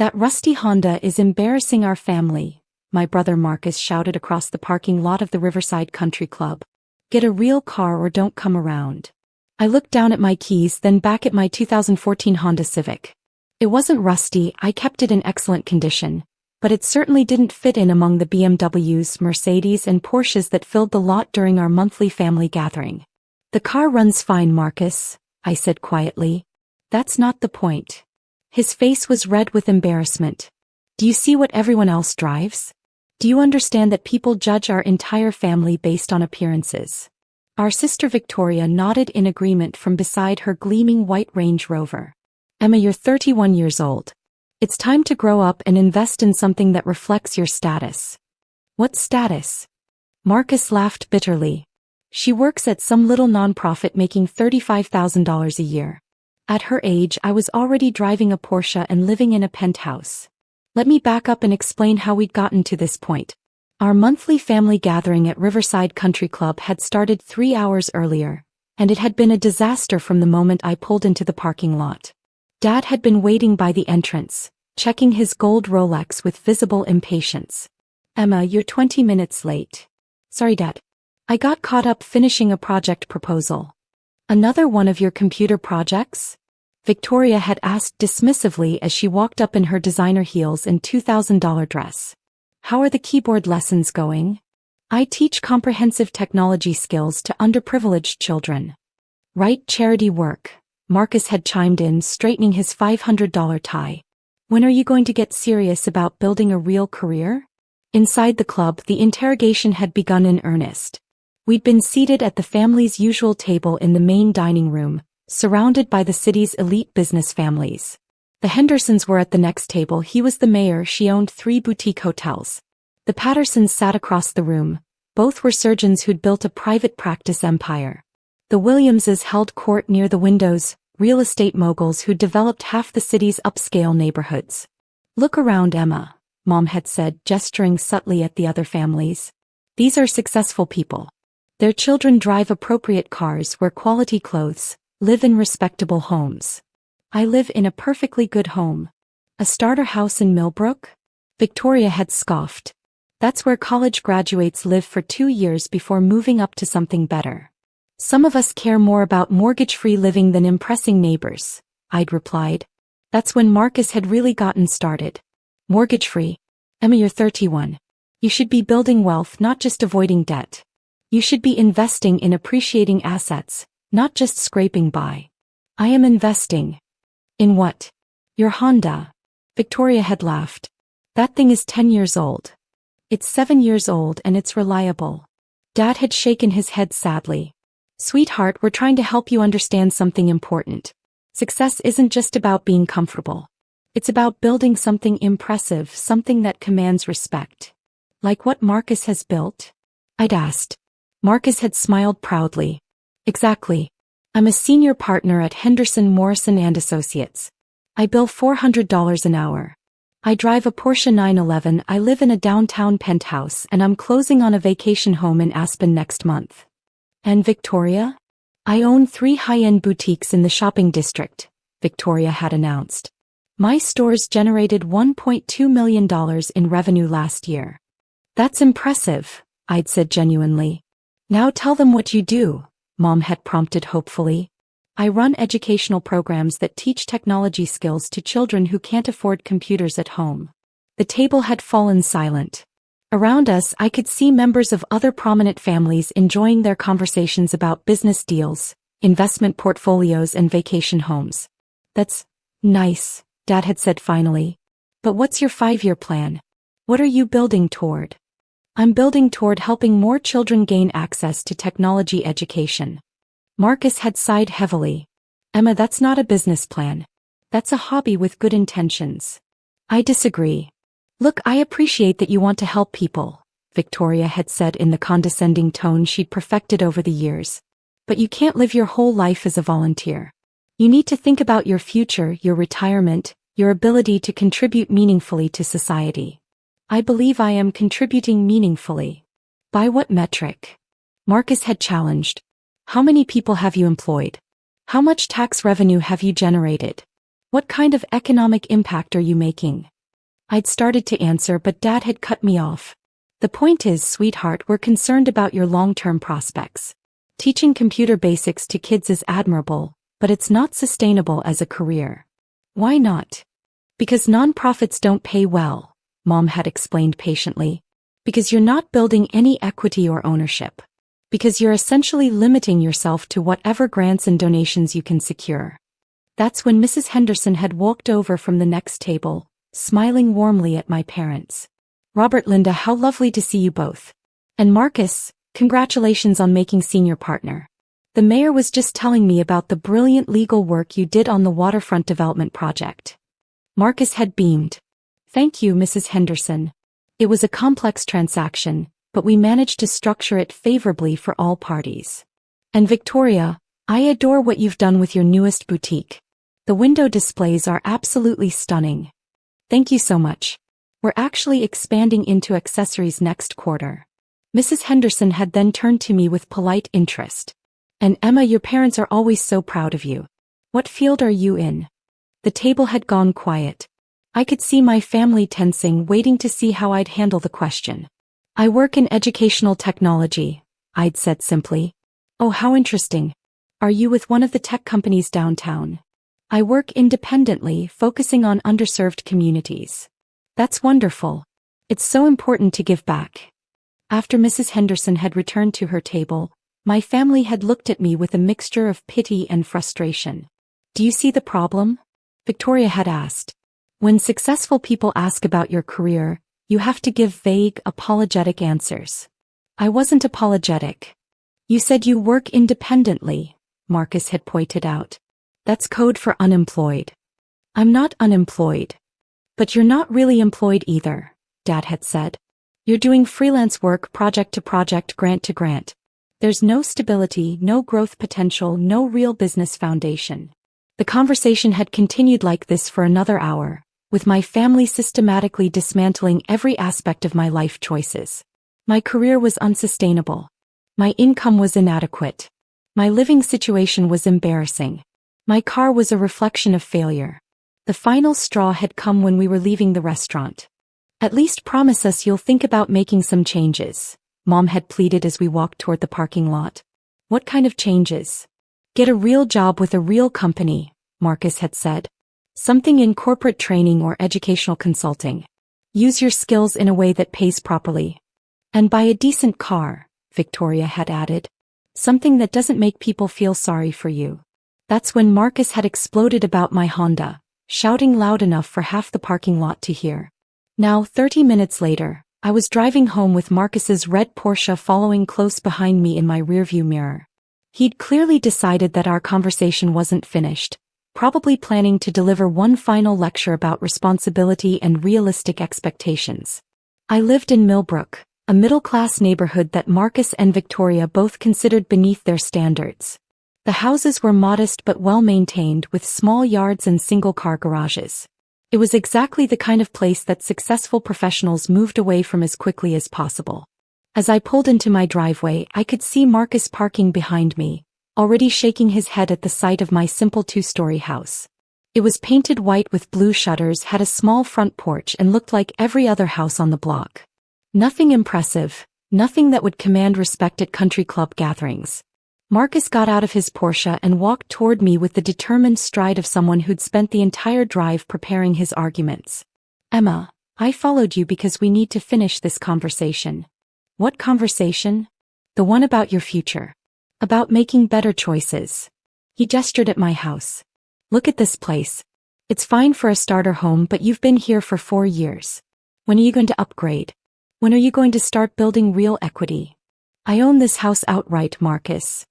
That rusty Honda is embarrassing our family, my brother Marcus shouted across the parking lot of the Riverside Country Club. Get a real car or don't come around. I looked down at my keys, then back at my 2014 Honda Civic. It wasn't rusty, I kept it in excellent condition, but it certainly didn't fit in among the BMWs, Mercedes and Porsches that filled the lot during our monthly family gathering. The car runs fine, Marcus, I said quietly. That's not the point. His face was red with embarrassment. Do you see what everyone else drives? Do you understand that people judge our entire family based on appearances? Our sister Victoria nodded in agreement from beside her gleaming white Range Rover. Emma, you're 31 years old. It's time to grow up and invest in something that reflects your status. What status? Marcus laughed bitterly. She works at some little nonprofit making $35,000 a year. At her age, I was already driving a Porsche and living in a penthouse. Let me back up and explain how we'd gotten to this point. Our monthly family gathering at Riverside Country Club had started 3 hours earlier, and it had been a disaster from the moment I pulled into the parking lot. Dad had been waiting by the entrance, checking his gold Rolex with visible impatience. Emma, you're 20 minutes late. Sorry, Dad. I got caught up finishing a project proposal. Another one of your computer projects? Victoria had asked dismissively as she walked up in her designer heels and $2,000 dress. How are the keyboard lessons going? I teach comprehensive technology skills to underprivileged children. Right, charity work, Marcus had chimed in, straightening his $500 tie. When are you going to get serious about building a real career? Inside the club, the interrogation had begun in earnest. We'd been seated at the family's usual table in the main dining room, surrounded by the city's elite business families. The Hendersons were at the next table. He was the mayor. She owned 3 boutique hotels. The Pattersons sat across the room. Both were surgeons who'd built a private practice empire. The Williamses held court near the windows, real estate moguls who'd developed half the city's upscale neighborhoods. Look around, Emma, Mom had said, gesturing subtly at the other families. These are successful people. Their children drive appropriate cars, wear quality clothes, live in respectable homes. I live in a perfectly good home. A starter house in Millbrook? Victoria had scoffed. That's where college graduates live for 2 years before moving up to something better. Some of us care more about mortgage-free living than impressing neighbors, I'd replied. That's when Marcus had really gotten started. Mortgage-free? Emma, you're 31. You should be building wealth, not just avoiding debt. You should be investing in appreciating assets, not just scraping by. I am investing. In what? Your Honda. Victoria had laughed. That thing is 10 years old. It's 7 years old and it's reliable. Dad had shaken his head sadly. Sweetheart, we're trying to help you understand something important. Success isn't just about being comfortable. It's about building something impressive, something that commands respect. Like what Marcus has built? I'd asked. Marcus had smiled proudly. Exactly. I'm a senior partner at Henderson Morrison & Associates. I bill $400 an hour. I drive a Porsche 911, I live in a downtown penthouse, and I'm closing on a vacation home in Aspen next month. And Victoria? I own 3 high-end boutiques in the shopping district, Victoria had announced. My stores generated $1.2 million in revenue last year. That's impressive, I'd said genuinely. Now tell them what you do, Mom had prompted hopefully. I run educational programs that teach technology skills to children who can't afford computers at home. The table had fallen silent. Around us, I could see members of other prominent families enjoying their conversations about business deals, investment portfolios, and vacation homes. That's nice, Dad had said finally. But what's your 5-year plan? What are you building toward? I'm building toward helping more children gain access to technology education. Marcus had sighed heavily. Emma, that's not a business plan. That's a hobby with good intentions. I disagree. Look, I appreciate that you want to help people, Victoria had said in the condescending tone she'd perfected over the years. But you can't live your whole life as a volunteer. You need to think about your future, your retirement, your ability to contribute meaningfully to society. I believe I am contributing meaningfully. By what metric? Marcus had challenged. How many people have you employed? How much tax revenue have you generated? What kind of economic impact are you making? I'd started to answer but Dad had cut me off. The point is, sweetheart, we're concerned about your long-term prospects. Teaching computer basics to kids is admirable, but it's not sustainable as a career. Why not? Because nonprofits don't pay well, Mom had explained patiently. Because you're not building any equity or ownership. Because you're essentially limiting yourself to whatever grants and donations you can secure. That's when Mrs. Henderson had walked over from the next table, smiling warmly at my parents. Robert, Linda, how lovely to see you both. And Marcus, congratulations on making senior partner. The mayor was just telling me about the brilliant legal work you did on the waterfront development project. Marcus had beamed. Thank you, Mrs. Henderson. It was a complex transaction, but we managed to structure it favorably for all parties. And Victoria, I adore what you've done with your newest boutique. The window displays are absolutely stunning. Thank you so much. We're actually expanding into accessories next quarter. Mrs. Henderson had then turned to me with polite interest. And Emma, your parents are always so proud of you. What field are you in? The table had gone quiet. I could see my family tensing, waiting to see how I'd handle the question. I work in educational technology, I'd said simply. Oh, how interesting. Are you with one of the tech companies downtown? I work independently, focusing on underserved communities. That's wonderful. It's so important to give back. After Mrs. Henderson had returned to her table, my family had looked at me with a mixture of pity and frustration. Do you see the problem? Victoria had asked. When successful people ask about your career, you have to give vague, apologetic answers. I wasn't apologetic. You said you work independently, Marcus had pointed out. That's code for unemployed. I'm not unemployed. But you're not really employed either, Dad had said. You're doing freelance work, project to project, grant to grant. There's no stability, no growth potential, no real business foundation. The conversation had continued like this for another hour, with my family systematically dismantling every aspect of my life choices. My career was unsustainable. My income was inadequate. My living situation was embarrassing. My car was a reflection of failure. The final straw had come when we were leaving the restaurant. At least promise us you'll think about making some changes, Mom had pleaded as we walked toward the parking lot. What kind of changes? Get a real job with a real company, Marcus had said. Something in corporate training or educational consulting. Use your skills in a way that pays properly. And buy a decent car, Victoria had added. Something that doesn't make people feel sorry for you. That's when Marcus had exploded about my Honda, shouting loud enough for half the parking lot to hear. Now, 30 minutes later, I was driving home with Marcus's red Porsche following close behind me in my rearview mirror. He'd clearly decided that our conversation wasn't finished, probably planning to deliver one final lecture about responsibility and realistic expectations. I lived in Millbrook, a middle-class neighborhood that Marcus and Victoria both considered beneath their standards. The houses were modest but well-maintained, with small yards and single-car garages. It was exactly the kind of place that successful professionals moved away from as quickly as possible. As I pulled into my driveway, I could see Marcus parking behind me, already shaking his head at the sight of my simple two-story house. It was painted white with blue shutters, had a small front porch, and looked like every other house on the block. Nothing impressive, nothing that would command respect at country club gatherings. Marcus got out of his Porsche and walked toward me with the determined stride of someone who'd spent the entire drive preparing his arguments. Emma, I followed you because we need to finish this conversation. What conversation? The one about your future. About making better choices. He gestured at my house. Look at this place. It's fine for a starter home, but you've been here for 4 years. When are you going to upgrade? When are you going to start building real equity? I own this house outright, Marcus.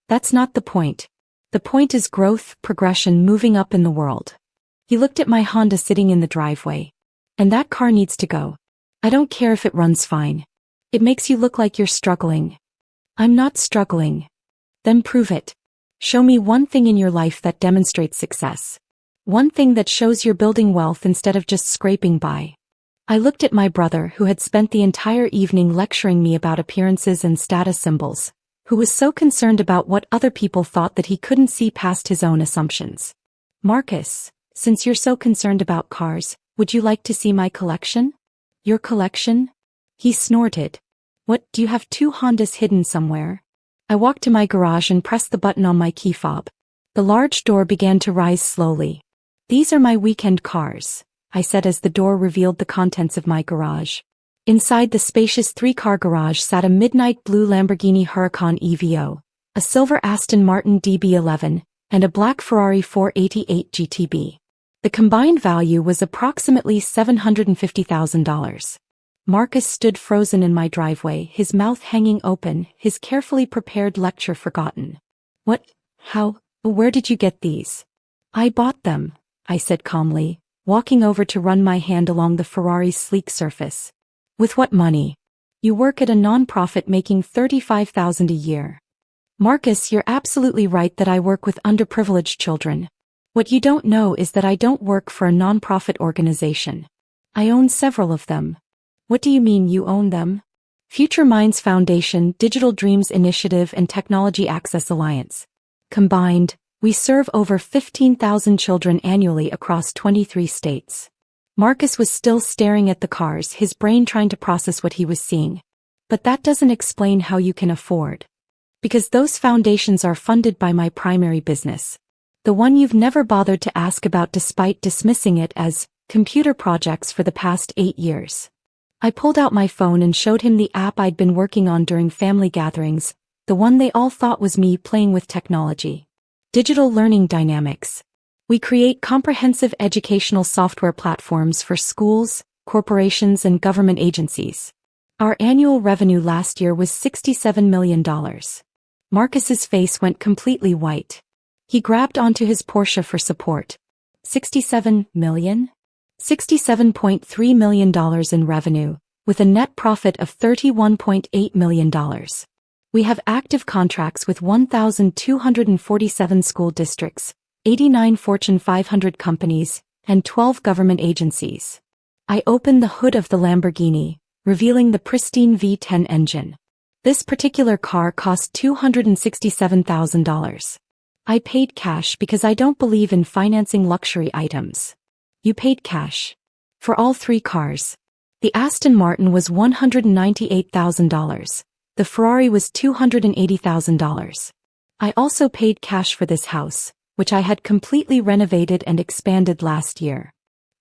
That's not the point. The point is growth, progression, moving up in the world. He looked at my Honda sitting in the driveway. And that car needs to go. I don't care if it runs fine. It makes you look like you're struggling. I'm not struggling. Then prove it. Show me one thing in your life that demonstrates success. One thing that shows you're building wealth instead of just scraping by. I looked at my brother, who had spent the entire evening lecturing me about appearances and status symbols, who was so concerned about what other people thought that he couldn't see past his own assumptions. Marcus, since you're so concerned about cars, Would you like to see my collection? Your collection? He snorted. What, do you have two Hondas hidden somewhere? I walked to my garage and pressed the button on my key fob. The large door began to rise slowly. These are my weekend cars, I said as the door revealed the contents of my garage. Inside the spacious three-car garage sat a midnight blue Lamborghini Huracan EVO, a silver Aston Martin DB11, and a black Ferrari 488 GTB. The combined value was approximately $750,000. Marcus stood frozen in my driveway, his mouth hanging open, his carefully prepared lecture forgotten. What? How? Where did you get these? I bought them, I said calmly, walking over to run my hand along the Ferrari's sleek surface. With what money? You work at a non-profit making $35,000 a year. Marcus, you're absolutely right that I work with underprivileged children. What you don't know is that I don't work for a non-profit organization. I own several of them. What do you mean you own them? Future Minds Foundation, Digital Dreams Initiative, and Technology Access Alliance. Combined, we serve over 15,000 children annually across 23 states. Marcus was still staring at the cars, his brain trying to process what he was seeing. But that doesn't explain how you can afford. Because those foundations are funded by my primary business. The one you've never bothered to ask about despite dismissing it as computer projects for the past 8 years. I pulled out my phone and showed him the app I'd been working on during family gatherings, the one they all thought was me playing with technology. Digital Learning Dynamics. We create comprehensive educational software platforms for schools, corporations, and government agencies. Our annual revenue last year was $67 million. Marcus's face went completely white. He grabbed onto his Porsche for support. $67 million? $67.3 million in revenue, with a net profit of $31.8 million. We have active contracts with 1,247 school districts, 89 Fortune 500 companies, and 12 government agencies. I opened the hood of the Lamborghini, revealing the pristine V10 engine. This particular car cost $267,000. I paid cash because I don't believe in financing luxury items. You paid cash. For all 3 cars. The Aston Martin was $198,000. The Ferrari was $280,000. I also paid cash for this house, which I had completely renovated and expanded last year.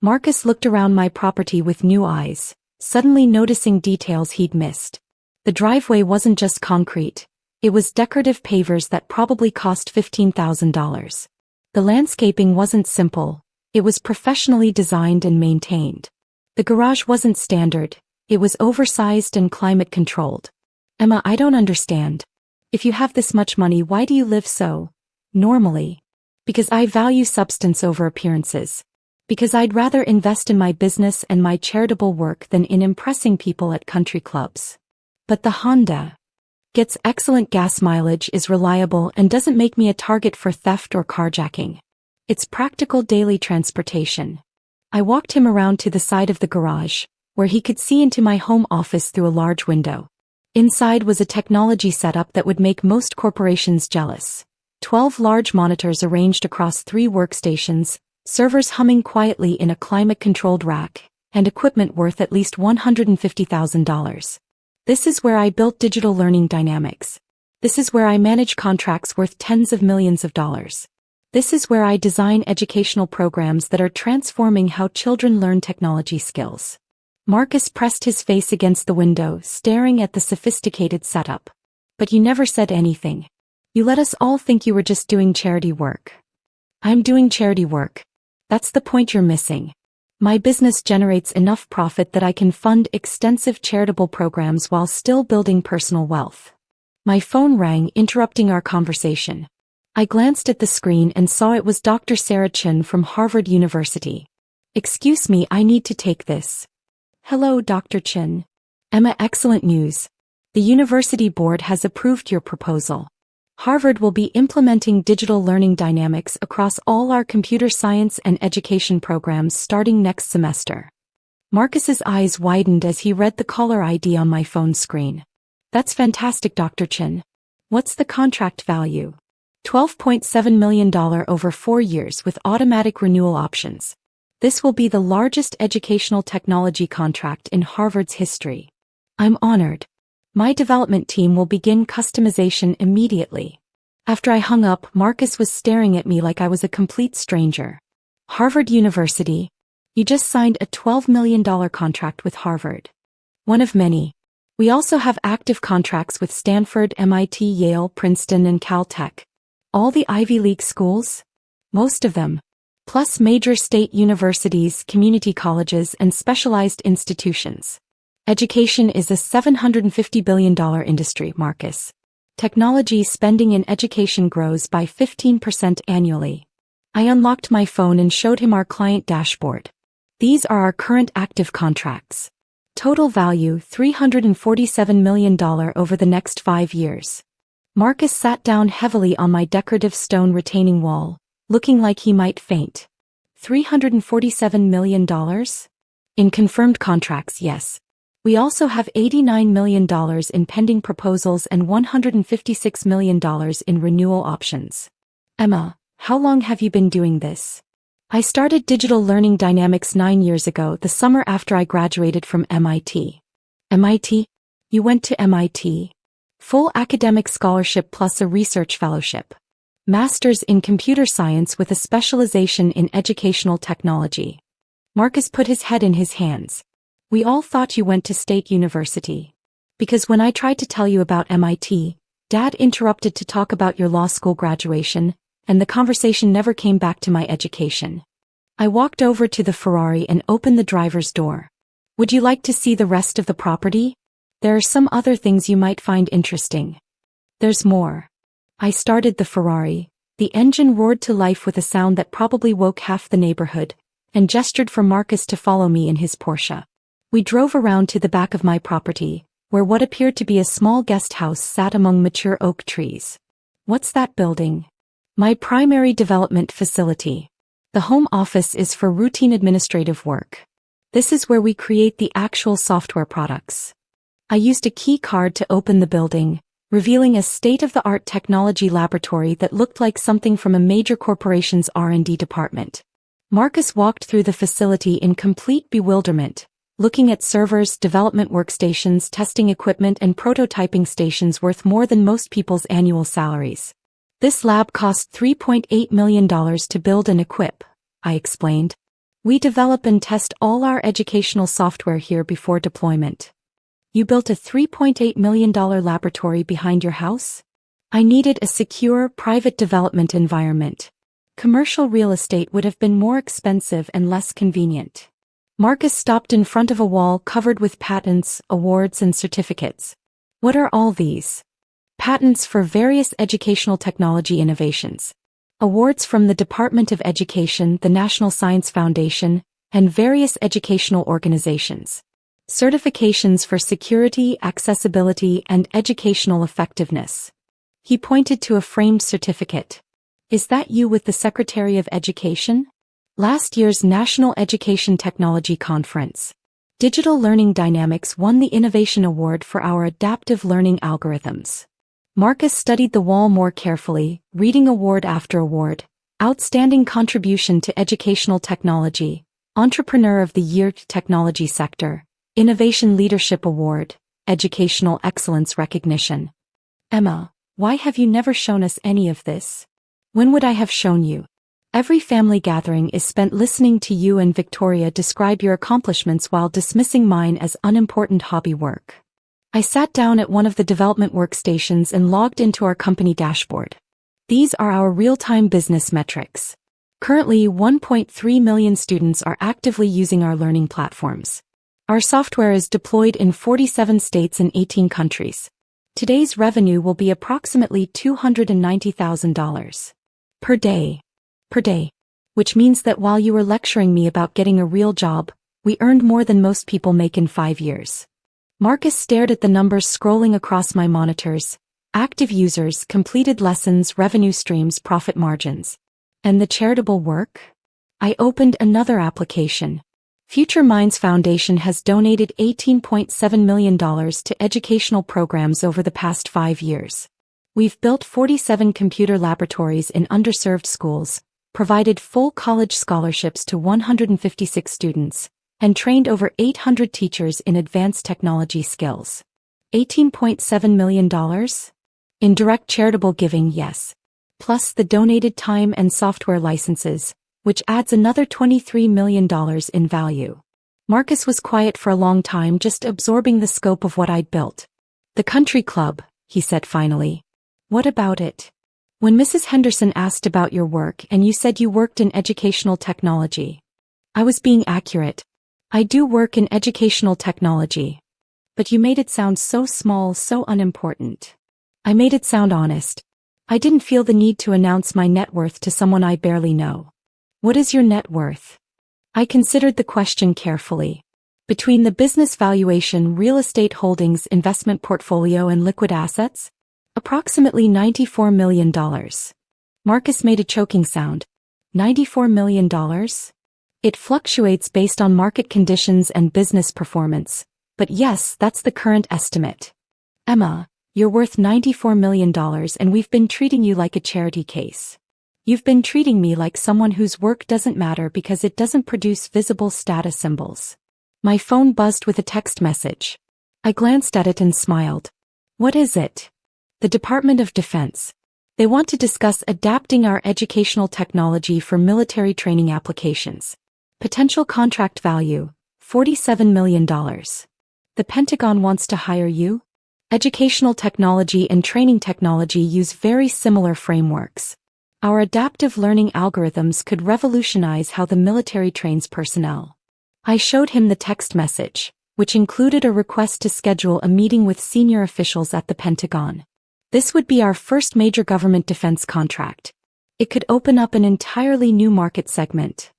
Marcus looked around my property with new eyes, suddenly noticing details he'd missed. The driveway wasn't just concrete. It was decorative pavers that probably cost $15,000. The landscaping wasn't simple. It was professionally designed and maintained. The garage wasn't standard. It was oversized and climate-controlled. Emma, I don't understand. If you have this much money, why do you live so normally? Because I value substance over appearances. Because I'd rather invest in my business and my charitable work than in impressing people at country clubs. But the Honda gets excellent gas mileage, is reliable, and doesn't make me a target for theft or carjacking. It's practical daily transportation. I walked him around to the side of the garage, where he could see into my home office through a large window. Inside was a technology setup that would make most corporations jealous. 12 large monitors arranged across 3 workstations, servers humming quietly in a climate-controlled rack, and equipment worth at least $150,000. This is where I built Digital Learning Dynamics. This is where I manage contracts worth tens of millions of dollars. This is where I design educational programs that are transforming how children learn technology skills. Marcus pressed his face against the window, staring at the sophisticated setup. But you never said anything. You let us all think you were just doing charity work. I'm doing charity work. That's the point you're missing. My business generates enough profit that I can fund extensive charitable programs while still building personal wealth. My phone rang, interrupting our conversation. I glanced at the screen and saw it was Dr. Sarah Chin from Harvard University. Excuse me, I need to take this. Hello, Dr. Chin. Emma, excellent news. The university board has approved your proposal. Harvard will be implementing Digital Learning Dynamics across all our computer science and education programs starting next semester. Marcus's eyes widened as he read the caller ID on my phone screen. That's fantastic, Dr. Chin. What's the contract value? $12.7 million over 4 years with automatic renewal options. This will be the largest educational technology contract in Harvard's history. I'm honored. My development team will begin customization immediately. After I hung up, Marcus was staring at me like I was a complete stranger. Harvard University. You just signed a $12 million contract with Harvard. One of many. We also have active contracts with Stanford, MIT, Yale, Princeton, and Caltech. All the Ivy League schools? Most of them. Plus major state universities, community colleges, and specialized institutions. Education is a $750 billion industry, Marcus. Technology spending in education grows by 15% annually. I unlocked my phone and showed him our client dashboard. These are our current active contracts. Total value $347 million over the next 5 years. Marcus sat down heavily on my decorative stone retaining wall, looking like he might faint. $347 million? In confirmed contracts, yes. We also have $89 million in pending proposals and $156 million in renewal options. Emma, how long have you been doing this? I started digital learning dynamics 9 years ago, the summer after I graduated from MIT. MIT? You went to MIT? Full academic scholarship plus a research fellowship. Master's in computer science with a specialization in educational technology. Marcus put his head in his hands. We all thought you went to State University. Because when I tried to tell you about MIT, Dad interrupted to talk about your law school graduation, and the conversation never came back to my education. I walked over to the Ferrari and opened the driver's door. Would you like to see the rest of the property? There are some other things you might find interesting. There's more. I started the Ferrari. The engine roared to life with a sound that probably woke half the neighborhood, and gestured for Marcus to follow me in his Porsche. We drove around to the back of my property, where what appeared to be a small guest house sat among mature oak trees. What's that building? My primary development facility. The home office is for routine administrative work. This is where we create the actual software products. I used a key card to open the building, revealing a state-of-the-art technology laboratory that looked like something from a major corporation's R&D department. Marcus walked through the facility in complete bewilderment, looking at servers, development workstations, testing equipment, and prototyping stations worth more than most people's annual salaries. This lab cost $3.8 million to build and equip, I explained. We develop and test all our educational software here before deployment. You built a $3.8 million laboratory behind your house? I needed a secure, private development environment. Commercial real estate would have been more expensive and less convenient. Marcus stopped in front of a wall covered with patents, awards, and certificates. What are all these? Patents for various educational technology innovations. Awards from the Department of Education, the National Science Foundation, and various educational organizations. Certifications for security, accessibility, and educational effectiveness. He pointed to a framed certificate. Is that you with the Secretary of Education? Last year's National Education Technology Conference. Digital Learning Dynamics won the Innovation Award for our adaptive learning algorithms. Marcus studied the wall more carefully, reading award after award. Outstanding contribution to educational technology, Entrepreneur of the Year Technology Sector, Innovation Leadership Award, Educational Excellence Recognition. Emma, why have you never shown us any of this? When would I have shown you? Every family gathering is spent listening to you and Victoria describe your accomplishments while dismissing mine as unimportant hobby work. I sat down at one of the development workstations and logged into our company dashboard. These are our real-time business metrics. Currently, 1.3 million students are actively using our learning platforms. Our software is deployed in 47 states and 18 countries. Today's revenue will be approximately $290,000 per day. Which means that while you were lecturing me about getting a real job, we earned more than most people make in 5 years. Marcus stared at the numbers scrolling across my monitors: active users, completed lessons, revenue streams, profit margins. And the charitable work? I opened another application. Future Minds Foundation has donated $18.7 million to educational programs over the past 5 years. We've built 47 computer laboratories in underserved schools, provided full college scholarships to 156 students, and trained over 800 teachers in advanced technology skills. $18.7 million? In direct charitable giving, yes. Plus the donated time and software licenses, which adds another $23 million in value. Marcus was quiet for a long time, just absorbing the scope of what I'd built. The country club, he said finally. What about it? When Mrs. Henderson asked about your work and you said you worked in educational technology. I was being accurate. I do work in educational technology. But you made it sound so small, so unimportant. I made it sound honest. I didn't feel the need to announce my net worth to someone I barely know. What is your net worth? I considered the question carefully. Between the business valuation, real estate holdings, investment portfolio, and liquid assets? Approximately $94 million. Marcus made a choking sound. $94 million? It fluctuates based on market conditions and business performance. But yes, that's the current estimate. Emma, you're worth $94 million and we've been treating you like a charity case. You've been treating me like someone whose work doesn't matter because it doesn't produce visible status symbols. My phone buzzed with a text message. I glanced at it and smiled. What is it? The Department of Defense. They want to discuss adapting our educational technology for military training applications. Potential contract value, $47 million. The Pentagon wants to hire you? Educational technology and training technology use very similar frameworks. Our adaptive learning algorithms could revolutionize how the military trains personnel. I showed him the text message, which included a request to schedule a meeting with senior officials at the Pentagon. This would be our first major government defense contract. It could open up an entirely new market segment.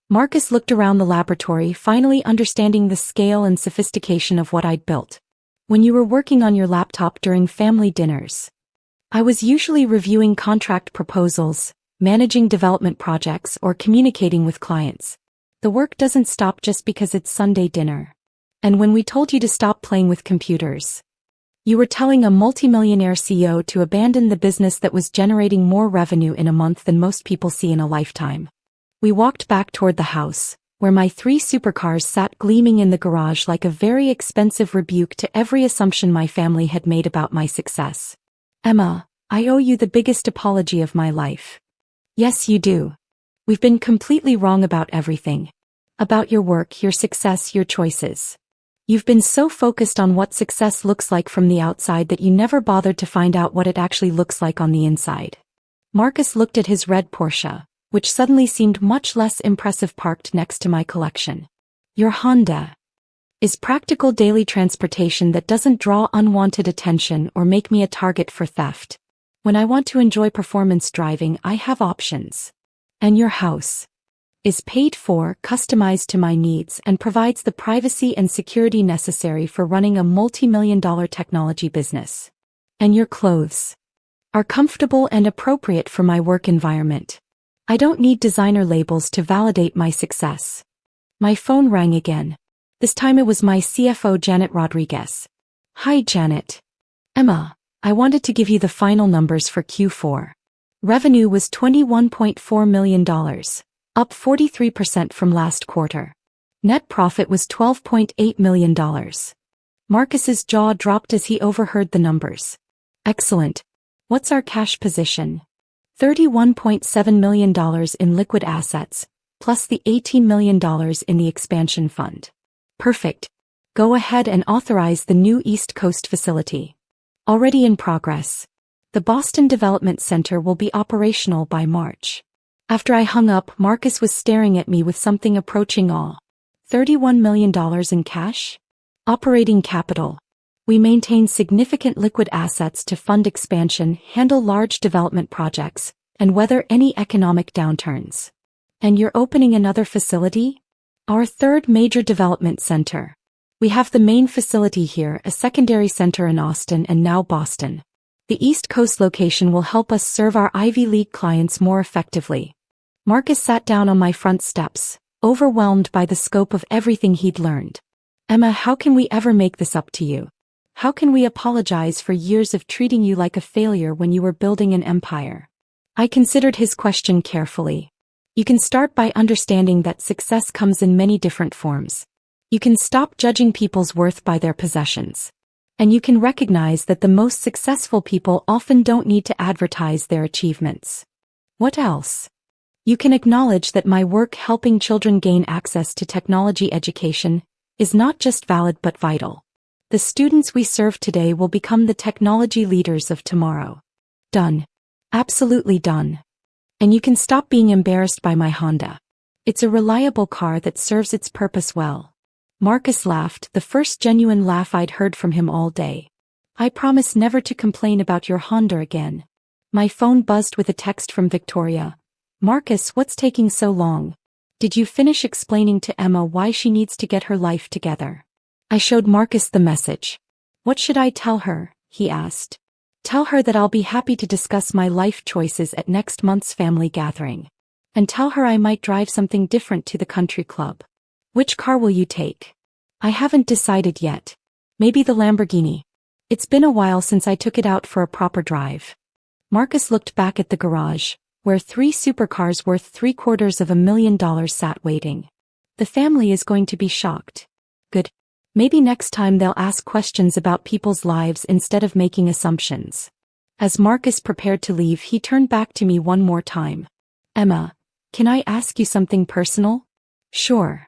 Marcus looked around the laboratory, finally understanding the scale and sophistication of what I'd built. When you were working on your laptop during family dinners, I was usually reviewing contract proposals, managing development projects, or communicating with clients. The work doesn't stop just because it's Sunday dinner. And when we told you to stop playing with computers, you were telling a multimillionaire CEO to abandon the business that was generating more revenue in a month than most people see in a lifetime. We walked back toward the house, where my 3 supercars sat gleaming in the garage like a very expensive rebuke to every assumption my family had made about my success. Emma, I owe you the biggest apology of my life. Yes, you do. We've been completely wrong about everything. About your work, your success, your choices. You've been so focused on what success looks like from the outside that you never bothered to find out what it actually looks like on the inside. Marcus looked at his red Porsche, which suddenly seemed much less impressive parked next to my collection. Your Honda is practical daily transportation that doesn't draw unwanted attention or make me a target for theft. When I want to enjoy performance driving, I have options. And your house is paid for, customized to my needs, and provides the privacy and security necessary for running a multi-million-dollar technology business. And your clothes are comfortable and appropriate for my work environment. I don't need designer labels to validate my success. My phone rang again. This time it was my CFO, Janet Rodriguez. Hi, Janet. Emma, I wanted to give you the final numbers for Q4. Revenue was $21.4 million. Up 43% from last quarter. Net profit was $12.8 million. Marcus's jaw dropped as he overheard the numbers. Excellent. What's our cash position? $31.7 million in liquid assets, plus the $18 million in the expansion fund. Perfect. Go ahead and authorize the new East Coast facility. Already in progress. The Boston Development Center will be operational by March. After I hung up, Marcus was staring at me with something approaching awe. $31 million in cash? Operating capital. We maintain significant liquid assets to fund expansion, handle large development projects, and weather any economic downturns. And you're opening another facility? Our third major development center. We have the main facility here, a secondary center in Austin, and now Boston. The East Coast location will help us serve our Ivy League clients more effectively. Marcus sat down on my front steps, overwhelmed by the scope of everything he'd learned. Emma, how can we ever make this up to you? How can we apologize for years of treating you like a failure when you were building an empire? I considered his question carefully. You can start by understanding that success comes in many different forms. You can stop judging people's worth by their possessions. And you can recognize that the most successful people often don't need to advertise their achievements. What else? You can acknowledge that my work helping children gain access to technology education is not just valid but vital. The students we serve today will become the technology leaders of tomorrow. Done. Absolutely done. And you can stop being embarrassed by my Honda. It's a reliable car that serves its purpose well. Marcus laughed, the first genuine laugh I'd heard from him all day. I promise never to complain about your Honda again. My phone buzzed with a text from Victoria. Marcus, what's taking so long? Did you finish explaining to Emma why she needs to get her life together? I showed Marcus the message. What should I tell her? He asked. Tell her that I'll be happy to discuss my life choices at next month's family gathering. And tell her I might drive something different to the country club. Which car will you take? I haven't decided yet. Maybe the Lamborghini. It's been a while since I took it out for a proper drive. Marcus looked back at the garage, where 3 supercars worth $750,000 sat waiting. The family is going to be shocked. Good. Maybe next time they'll ask questions about people's lives instead of making assumptions. As Marcus prepared to leave, he turned back to me one more time. Emma, can I ask you something personal? Sure.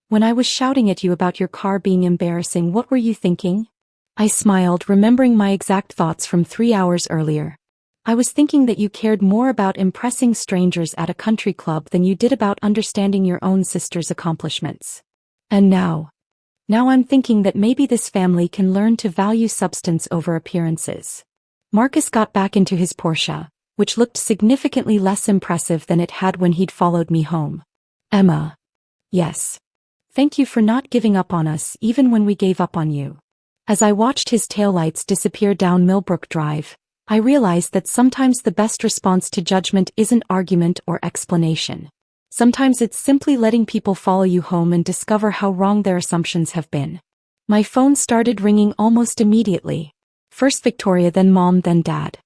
When I was shouting at you about your car being embarrassing, what were you thinking? I smiled, remembering my exact thoughts from 3 hours earlier. I was thinking that you cared more about impressing strangers at a country club than you did about understanding your own sister's accomplishments. And now I'm thinking that maybe this family can learn to value substance over appearances. Marcus got back into his Porsche, which looked significantly less impressive than it had when he'd followed me home. Emma. Yes. Thank you for not giving up on us even when we gave up on you. As I watched his taillights disappear down Millbrook Drive, I realized that sometimes the best response to judgment isn't argument or explanation. Sometimes it's simply letting people follow you home and discover how wrong their assumptions have been. My phone started ringing almost immediately. First Victoria, then Mom, then Dad.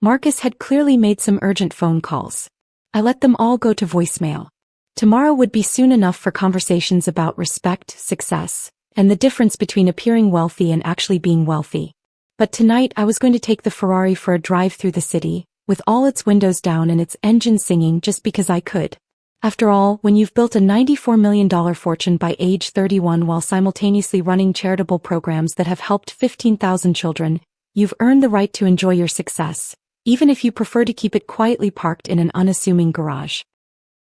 Marcus had clearly made some urgent phone calls. I let them all go to voicemail. Tomorrow would be soon enough for conversations about respect, success, and the difference between appearing wealthy and actually being wealthy. But tonight I was going to take the Ferrari for a drive through the city, with all its windows down and its engine singing just because I could. After all, when you've built a $94 million fortune by age 31 while simultaneously running charitable programs that have helped 15,000 children, you've earned the right to enjoy your success, even if you prefer to keep it quietly parked in an unassuming garage.